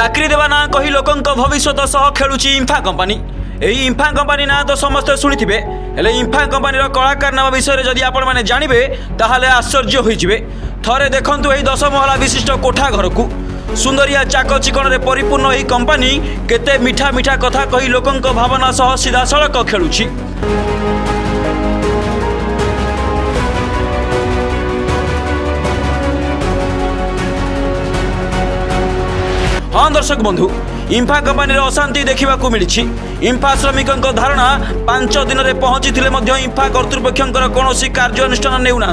चाकरी देवा ना कही लोकंक भविष्य सह खेलुची इंफा कंपानी। यही इंफा कंपानी ना तो समस्ते शुणिथिबे, हेले इंफा कंपानीर कलाकारनामा विषय जदि आपण माने जानिबे ताहाले आश्चर्य होइजिबे। थरे देखंतु एही 10 महला विशिष्ट कोठा घर को सुंदरिया चाक चिकण रे परिपूर्ण एही कंपानी केते मिठा मिठा कथा कही लोकंक भावना सह सीधा सड़क खेलुची। हाँ दर्शक बंधु, इंफा कंपानी अशांति देखा मिली। इंफा श्रमिकों धारणा 5 दिन में पहुंची इंफा कर्तृपक्षर कौन कार्यानुष्ठान नेउना।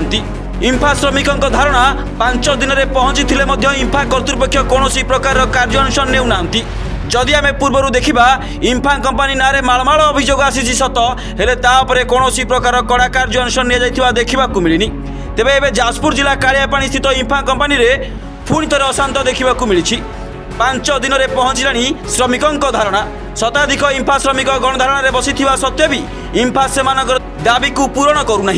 इंफा श्रमिकों धारणा 5 दिन में पहुंची इंफा कर्तृपक्ष कौन प्रकार कार्यानुष्ठान नेउना। जदि आम पूर्व देखा इंफा कंपानी ना मालमाल अभियोग आसी सत, हेले तापर कौन प्रकार कड़ा कार्यानुष्ठान देखा मिलनी। तेज एवं जाजपुर जिला कालियापाणी स्थित इंफा कंपानी पुणी थे अशांत देखा मिली। 5 दिन में पहुंचला श्रमिकों धारणा। शताधिक इंफा श्रमिक गणधारण बसी सत्वे भी इंफा से दाबी को पूरण करूना।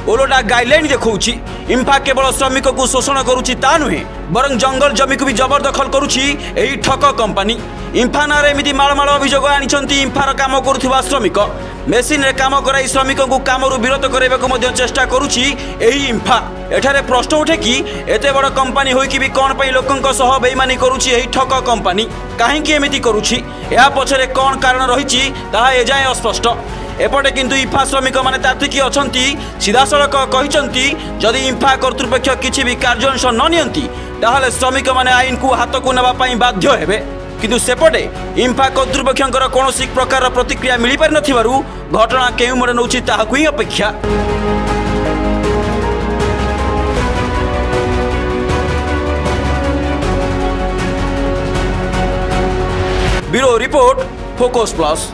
ओलोटा गाइडलाइन देखौछि इंफा केवल श्रमिक को शोषण करुछि ता नुहे, बरं जंगल जमी को भी जबरदखल करुछि एही ठक कंपानी। इंफा ना एमती मालमाल अभियोग आनिछंती इंफार काम करुथिबा श्रमिक। मेसीन रे काम कराई श्रमिक को कामरू विरत कराइबाकू मध्य चेष्टा करुछि एही इंफा। एठारे प्रश्न उठे कि एते बड़ कंपानी होइकि भी कोन पई लोकंक सह बेईमानी करुछि एही ठक कंपानी। काहेकि एमिति करुछि, या पछरे कोन कारण रहिछि ताहा एजाय अस्पष्ट। एपटे किंतु इंफा श्रमिक माने तात्विकी अछंती सीधा सड़क कहिसंती जदि इंफा कर्तृपक्ष किछि भी कार्यानुष्ठान न नियंती ताहले श्रमिक माने आईन को हाथ को नेबा पई बाध्य हेबे। किंतु सेपटे इंफा कर्तृपक्षर कौन प्रकार प्रतिक्रिया मिल पारि नथिबारु घटना केउ मोड़ नउछि ताहाकु ही अपेक्षा। Bureau report, focus plus.